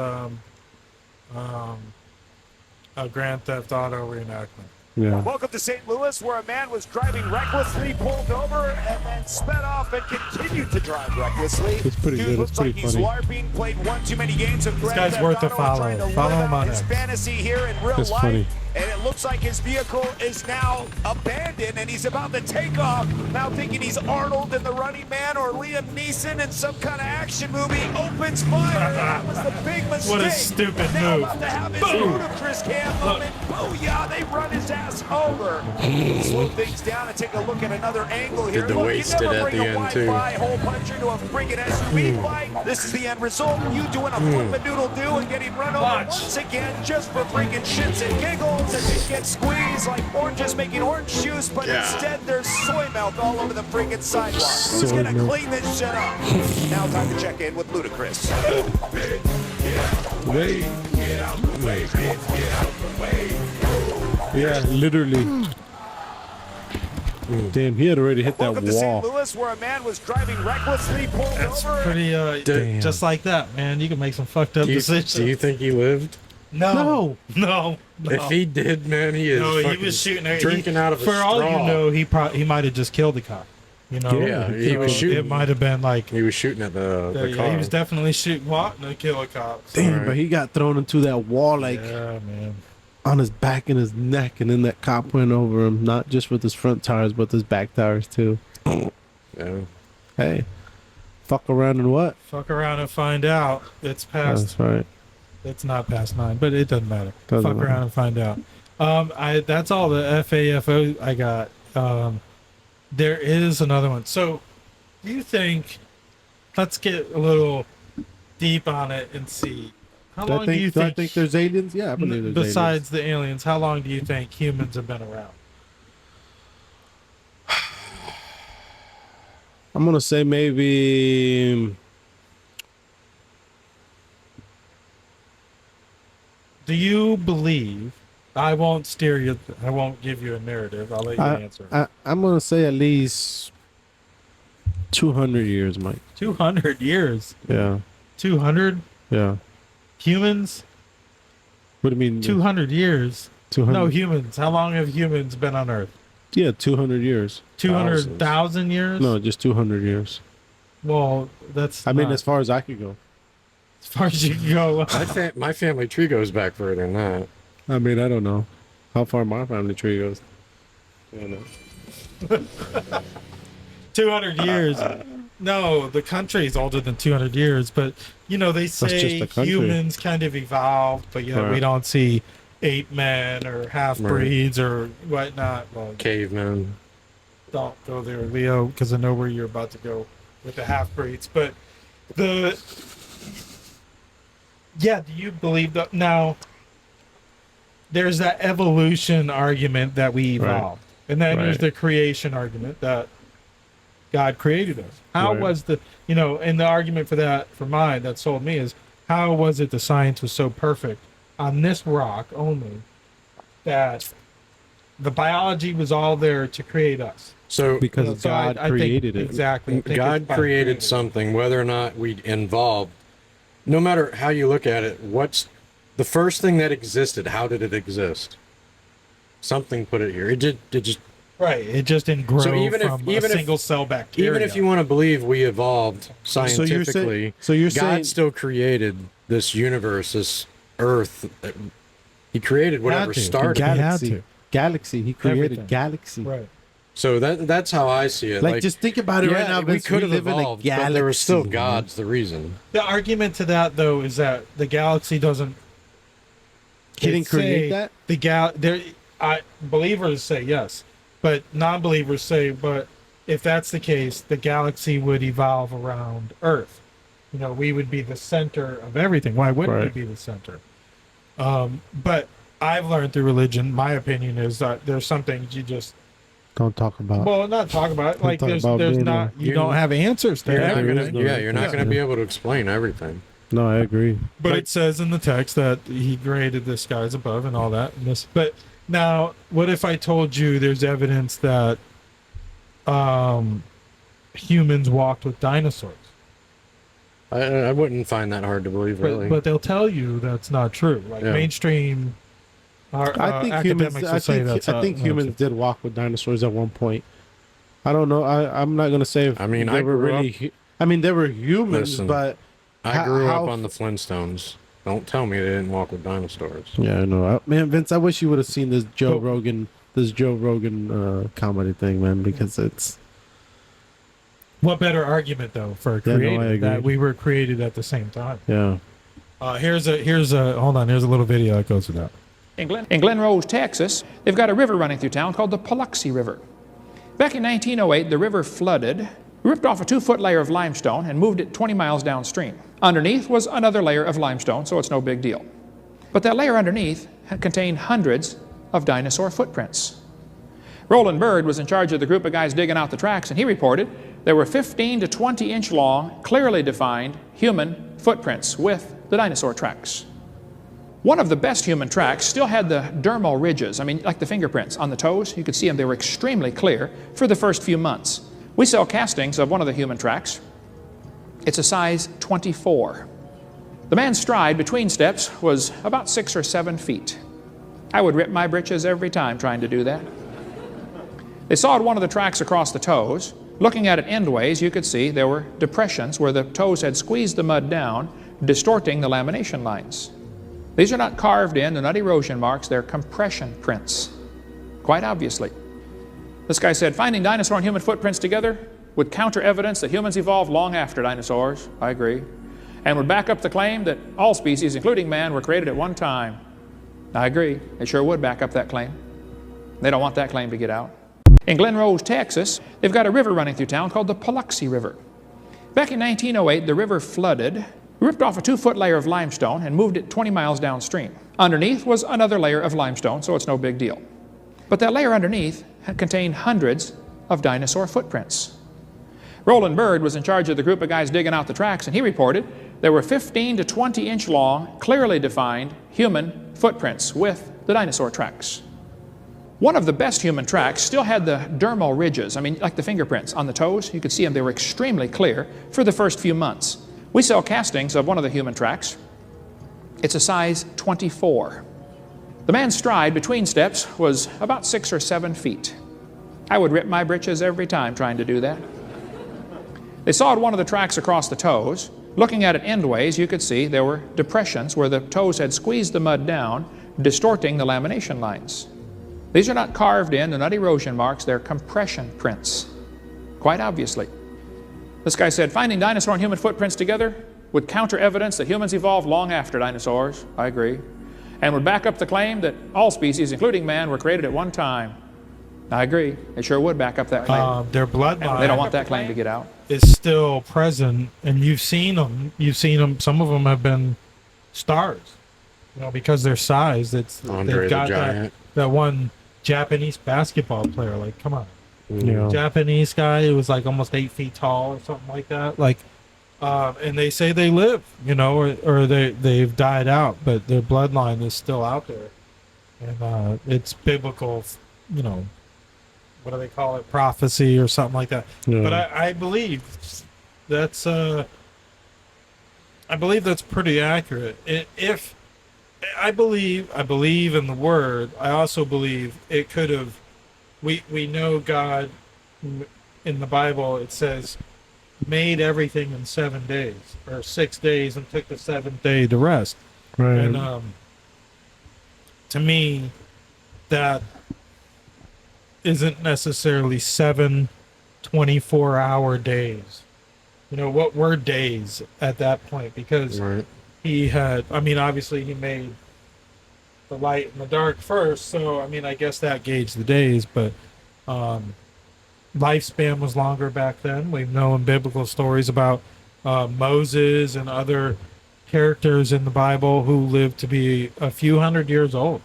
a Grand Theft Auto reenactment. Yeah. Welcome to St. Louis, where a man was driving recklessly, pulled over, and then sped off and continued to drive recklessly. It's pretty Dude good. looks It's pretty like he's funny. LARPing, played one too many games of Grand guy's Theft worth a Auto, follow. trying to Follow live him out on his X. fantasy here in real That's life. funny. And it looks like his vehicle is now abandoned, and he's about to take off. Now thinking he's Arnold in The Running Man or Liam Neeson in some kind of action movie. Opens fire. That was the big mistake. What a stupid now move. about to have his Boom. ludicrous cam moment. Booyah! They run his ass over. Slow things down and take a look at another angle here. Did the Look, you wasted never at bring the a end, too. Wi-Fi hole puncher to a friggin' SUV fight. This is the end result. You doing a flip-a-doodle-doo and getting run over once again just for freaking shits and giggles, and you get squeezed like oranges making orange juice, but instead there's soy milk all over the freaking sidewalk. Who's Soy gonna milk. clean this shit up? Now time to check in with Ludacris. Wait. Yeah, literally. Damn, he had already hit that Welcome to St. wall. Louis, where a man was driving recklessly, pulled That's over. pretty Damn. just like that, man. You can make some fucked up decisions. Do you think he lived? No. If he did, man, he is No, he fucking was shooting. drinking out of a For straw. all you know, he might have just killed the cop. You know, Yeah, he was So shooting. It might have been like He was shooting at the yeah, car. he was definitely shooting wanting to kill a cop. So, Damn, but he got thrown into that wall like yeah, man. on his back and his neck, and then that cop went over him, not just with his front tires, but his back tires too. Yeah. Hey, fuck around and what? Fuck around and find out. It's past. That's right. It's not past 9, but it doesn't matter. Doesn't Fuck matter. around and find out. That's all the FAFO I got. There is another one. So, do you think? Let's get a little deep on it and see. How long do you do I think? think there's aliens? Yeah, I believe there's Besides the aliens, how long do you think humans have been around? I'm gonna say maybe. Do you believe? I won't steer you. I won't give you a narrative. I'll let you answer. I'm gonna say at least 200 years, Mike. 200 years. Yeah, 200 yeah. humans. What do you mean? 200 years. 200. No humans. How long have humans been on Earth? Yeah, 200 years. 200,000 years? No, just 200 years. Well, that's. I mean, not- as far as I could go. as far as you can go. My family tree goes back further than that. I mean, I don't know how far my family tree goes. I don't know. 200 years. No, the country is older than 200 years, but you know they just say the country. humans kind of evolved, but yet we Right. don't see ape men or half breeds or whatnot. Well, Cavemen. don't go there, Leo, because I know where you're about to go with the half breeds. But do you believe that now? There's that evolution argument that we evolved, and then there's the creation argument that God created us. How was and the argument for mine that sold me is, how was it the science was so perfect on this rock only that the biology was all there to create us? So because God created it. Exactly. God created something, whether or not we involved, no matter how you look at it, what's the first thing that existed? How did it exist? Something put it here. It just right. It just didn't grow from a single cell bacteria. Even if you want to believe we evolved scientifically, God still created this universe, this Earth. He created whatever started. Galaxy. He created Everything. galaxy. Right. So that's how I see it. Like just think about it right now. We could have evolved, but there was still God's the reason. The argument to that, though, is that the galaxy doesn't. He didn't create that. Believers say yes, but non-believers say, but if that's the case, the galaxy would evolve around Earth. We would be the center of everything. Why wouldn't we be the center? But I've learned through religion. My opinion is that there's some things you just don't talk about. Well, not talk about it. Like there's not. You don't have answers to everything. You're not going to be able to explain everything. No, I agree. But it says in the text that he created the skies above and all that. But now, what if I told you there's evidence that humans walked with dinosaurs? I wouldn't find that hard to believe, really. But they'll tell you that's not true. Like mainstream I think humans did walk with dinosaurs at one point. I don't know. I'm not going to say if they were really... they were humans, but... I grew up on the Flintstones. Don't tell me they didn't walk with dinosaurs. Yeah, I know. Man, Vince, I wish you would have seen this Joe Rogan comedy thing, man, because it's... What better argument, though, for creating that we were created at the same time? Yeah. Here's a little video that goes with that. In Glen Rose, Texas, they've got a river running through town called the Paluxy River. Back in 1908, the river flooded, ripped off a 2-foot layer of limestone and moved it 20 miles downstream. Underneath was another layer of limestone, so it's no big deal. But that layer underneath had contained hundreds of dinosaur footprints. Roland Bird was in charge of the group of guys digging out the tracks, and he reported there were 15 to 20 inch long, clearly defined human footprints with the dinosaur tracks. One of the best human tracks still had the dermal ridges, like the fingerprints on the toes. You could see them, they were extremely clear for the first few months. We sell castings of one of the human tracks. It's a size 24. The man's stride between steps was about 6 or 7 feet. I would rip my britches every time trying to do that. They sawed one of the tracks across the toes. Looking at it endways, you could see there were depressions where the toes had squeezed the mud down, distorting the lamination lines. These are not carved in, they're not erosion marks, they're compression prints, quite obviously. This guy said, finding dinosaur and human footprints together would counter evidence that humans evolved long after dinosaurs. I agree. And would back up the claim that all species, including man, were created at one time. I agree. It sure would back up that claim. They don't want that claim to get out. In Glen Rose, Texas, they've got a river running through town called the Paluxy River. Back in 1908, the river flooded, ripped off a 2-foot layer of limestone and moved it 20 miles downstream. Underneath was another layer of limestone, so it's no big deal. But that layer underneath had contained hundreds of dinosaur footprints. Roland Bird was in charge of the group of guys digging out the tracks, and he reported there were 15 to 20 inch long, clearly defined human footprints with the dinosaur tracks. One of the best human tracks still had the dermal ridges, like the fingerprints on the toes. You could see them, they were extremely clear for the first few months. We sell castings of one of the human tracks. It's a size 24. The man's stride between steps was about 6 or 7 feet. I would rip my britches every time trying to do that. They sawed one of the tracks across the toes. Looking at it endways, you could see there were depressions where the toes had squeezed the mud down, distorting the lamination lines. These are not carved in, they're not erosion marks, they're compression prints, quite obviously. This guy said, finding dinosaur and human footprints together would counter evidence that humans evolved long after dinosaurs. I agree. And would back up the claim that all species, including man, were created at one time. I agree. They sure would back up that claim. Their bloodline. They don't want that claim to get out. Is still present, and you've seen them. You've seen them. Some of them have been stars, because their size. Andre they've got the Giant. that one Japanese basketball player. Like, come on, Yeah. Japanese guy who was like almost 8 feet tall or something like that. Like, and they say they live, or they've died out, but their bloodline is still out there, and it's biblical. What do they call it? Prophecy or something like that. Yeah. But I believe that's pretty accurate. If I believe in the word, I also believe it could have. We know God in the Bible. It says made everything in 7 days or 6 days and took the seventh day to rest. Right. And to me, that isn't necessarily 7 24-hour days. What were days at that point? Because he had, obviously he made the light and the dark first, so I guess that gauged the days, but lifespan was longer back then. We've known biblical stories about Moses and other characters in the Bible who lived to be a few hundred years old,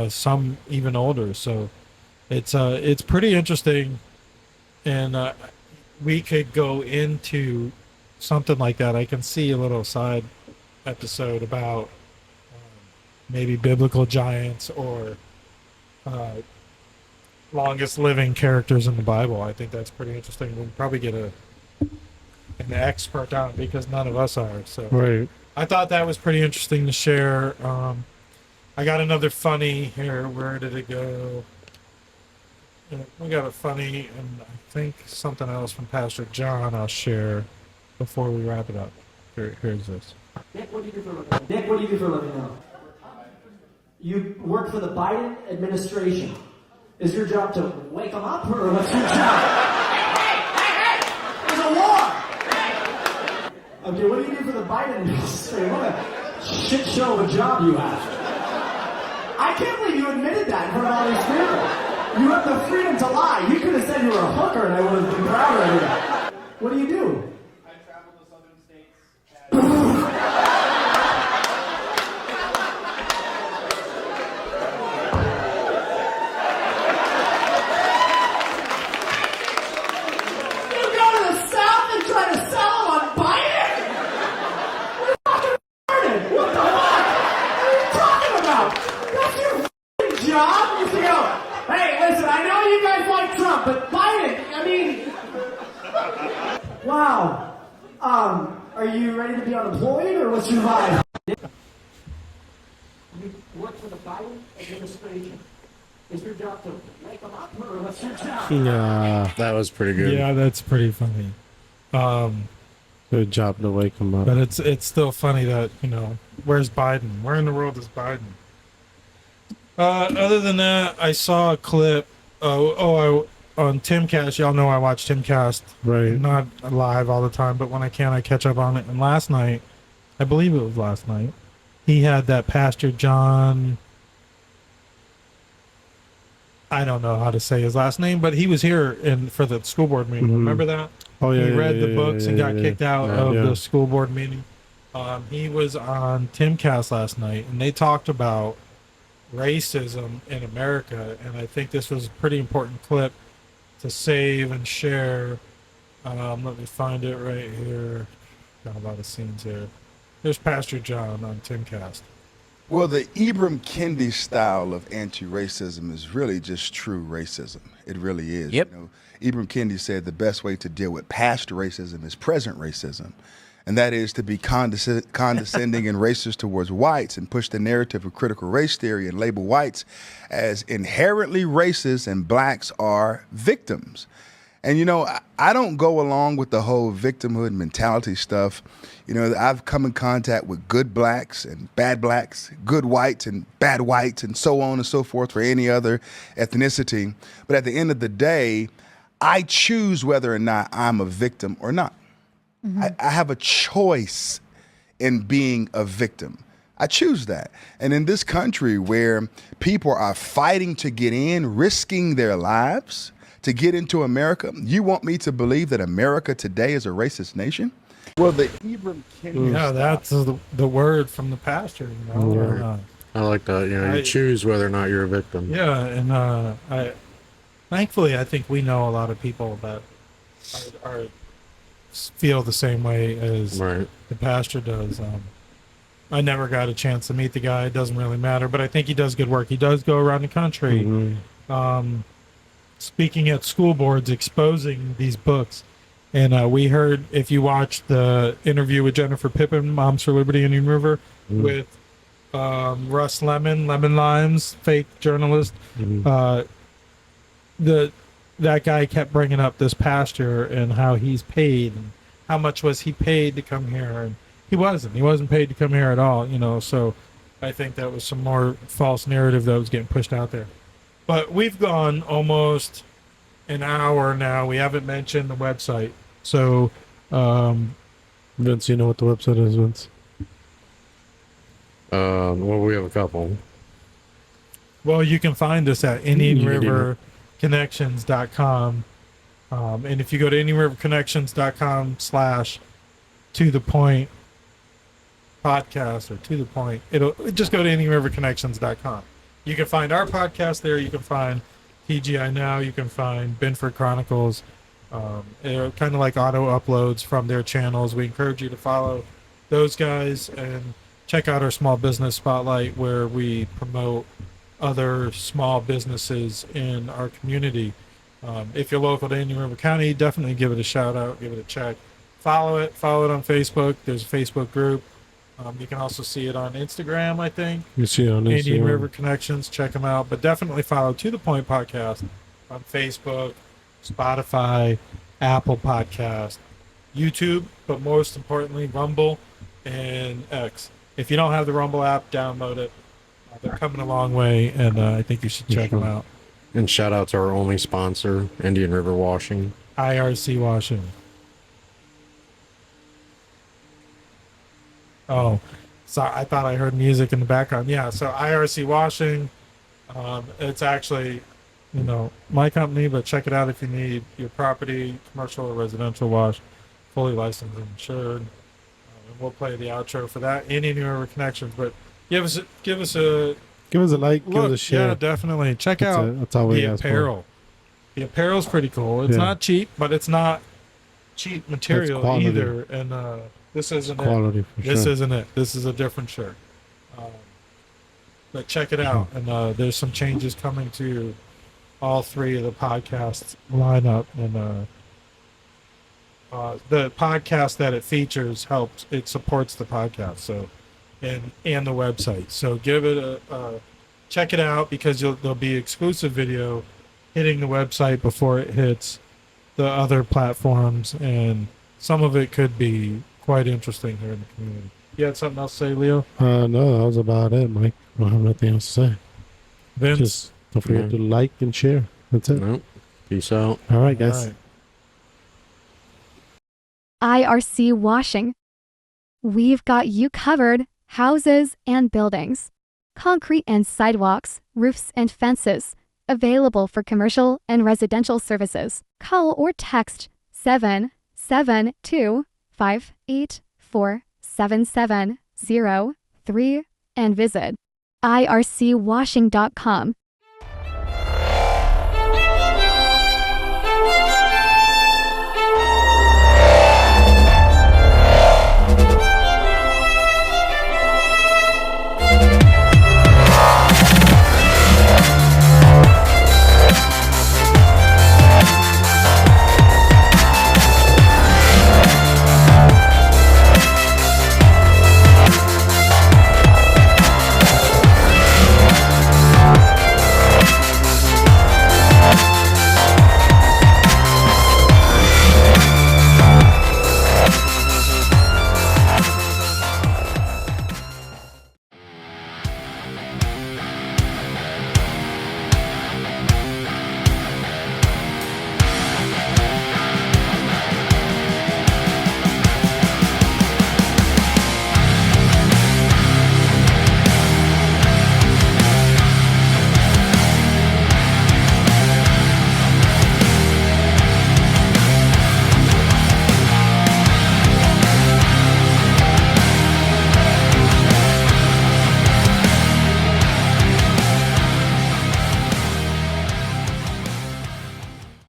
some even older. So it's pretty interesting, and we could go into something like that. I can see a little side episode about maybe biblical giants or longest living characters in the Bible. I think that's pretty interesting. We'll probably get an expert on it because none of us are. So Right. I thought that was pretty interesting to share. I got another funny here. Where did it go? We got a funny, and I think something else from Pastor John I'll share before we wrap it up. Here's this. Nick, what do you do for a living? Nick, what do you do for a living now? You work for the Biden administration. Is your job to wake them up, or what's your job? Hey! There's a war! Okay, what do you do for the Biden administration? What a shit show of a job you have. I can't believe you admitted that in front of all these people. You have the freedom to lie. You could have said you were a hooker and I would have been prouder of you. What do you do? I travel to southern states. You go to the South and try to sell them on Biden? We're fucking retarded. What the fuck? What are you talking about? That's your fucking job? You say, hey, listen, I know you guys like Trump, but Biden, wow. Are you ready to be unemployed, or what's your vibe? You work for the Biden administration. Is your job to wake them up, or what's your job? Yeah. That was pretty good. Yeah, that's pretty funny. Good job to wake him up. But it's still funny that, where's Biden? Where in the world is Biden? Other than that, I saw a clip. On Timcast. Y'all know I watch Timcast. Right. Not live all the time, but when I can, I catch up on it. And last night, I believe it was last night, he had that Pastor John. I don't know how to say his last name, but he was here for the school board meeting. Mhm. Remember that? Oh yeah. He read yeah, the books and got kicked out of the school board meeting. He was on Timcast last night, and they talked about racism in America, and I think this was a pretty important clip to save and share. Let me find it right here. Got a lot of scenes here. There's Pastor John on Timcast. Well, the Ibram Kendi style of anti-racism is really just true racism. It really is. Yep. Ibram Kendi said the best way to deal with past racism is present racism. And that is to be condescending and racist towards whites and push the narrative of critical race theory and label whites as inherently racist and blacks are victims. And, I don't go along with the whole victimhood mentality stuff. I've come in contact with good blacks and bad blacks, good whites and bad whites, and so on and so forth for any other ethnicity. But at the end of the day, I choose whether or not I'm a victim or not. I have a choice in being a victim. I choose that. And in this country where people are fighting to get in, risking their lives to get into America, you want me to believe that America today is a racist nation? Well, the Ibram Kendi Yeah, that's the word from the pastor. You know? Yeah. I like that. You know, you choose whether or not you're a victim. Yeah, and thankfully, I think we know a lot of people that are feel the same way as the pastor does. I never got a chance to meet the guy. It doesn't really matter, but I think he does good work. He does go around the country, speaking at school boards, exposing these books. And we heard, if you watched the interview with Jennifer Pippin, Moms for Liberty Indian River, with Russ Lemon Limes, fake journalist, that guy kept bringing up this pastor and how he's paid, and how much was he paid to come here, and he wasn't paid to come here at all, you know. So I think that was some more false narrative that was getting pushed out there. But we've gone almost an hour now. We haven't mentioned the website. So Vince, you know what the website is, Vince? Well, we have a couple. Well, you can find us at IndianRiverConnections.com. And if you go to IndianRiverConnections.com/to-the-point podcast, or to the point, it'll just go to IndianRiverConnections.com. You can find our podcast there. You can find TGI Now. You can find Binford Chronicles. They're kind of like auto uploads from their channels. We encourage you to follow those guys and check out our Small Business Spotlight, where we promote other small businesses in our community. If you're local to Indian River County, definitely give it a shout out, give it a check. Follow it on Facebook. There's a Facebook group. You can also see it on Instagram, I think. You see it on Instagram. Indian River Connections, check them out. But definitely follow To The Point Podcast on Facebook, Spotify, Apple Podcast, YouTube, but most importantly, Rumble and X. If you don't have the Rumble app, download it. They're coming a long way, and I think you should check them out. And shout out to our only sponsor, Indian River Washing. IRC Washing. Oh, so I thought I heard music in the background. Yeah, so IRC Washing, it's actually, you know, my company, but check it out if you need your property, commercial or residential wash, fully licensed and insured. And we'll play the outro for that. Indian River Connections, but give us a like, give us a share. Yeah, definitely. Check out that's all we the ask for. apparel. The apparel's pretty cool. It's not cheap, but it's not cheap material either. And this isn't quality it. For this sure. isn't it. This is a different shirt. But check it out. And there's some changes coming to all three of the podcasts lineup. And the podcast that it features helps. It supports the podcast. So. And the website. So give it a check it out, because there'll be exclusive video hitting the website before it hits the other platforms, and some of it could be quite interesting here in the community. You had something else to say, Leo? No, that was about it, Mike. I don't have nothing else to say. Vince? Just don't forget to like and share. That's it. Nope. Peace out. All right, guys. IRC Washing. We've got you covered. Houses and buildings, concrete and sidewalks, roofs and fences, available for commercial and residential services. Call or text 772-584-7703 and visit ircwashing.com.